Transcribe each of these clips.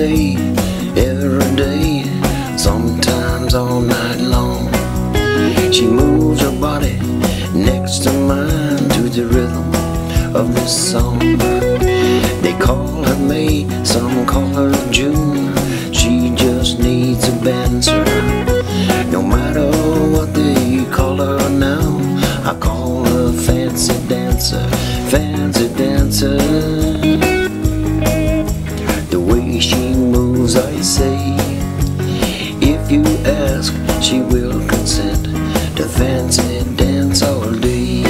day, every day, sometimes all night long. She moves her body next to mine to the rhythm of this song. They call her May, some call her June. She just needs a dancer. No matter what they call her now, I call her fancy dancer, fancy dancer. The way she moves, I say, if you ask, she will consent to fancy dance all day.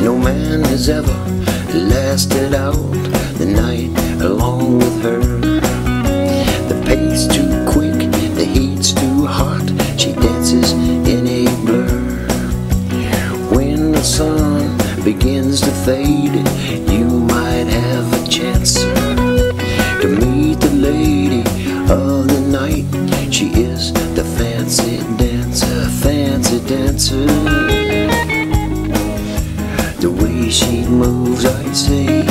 No man has ever lasted out the night along with her. The pace too quick, the heat's too hot, she dances in a blur. When the sun begins to fade, you might have a chance to meet the lady of the night. She is the fancy dancer, fancy dancer. The way she moves, I say,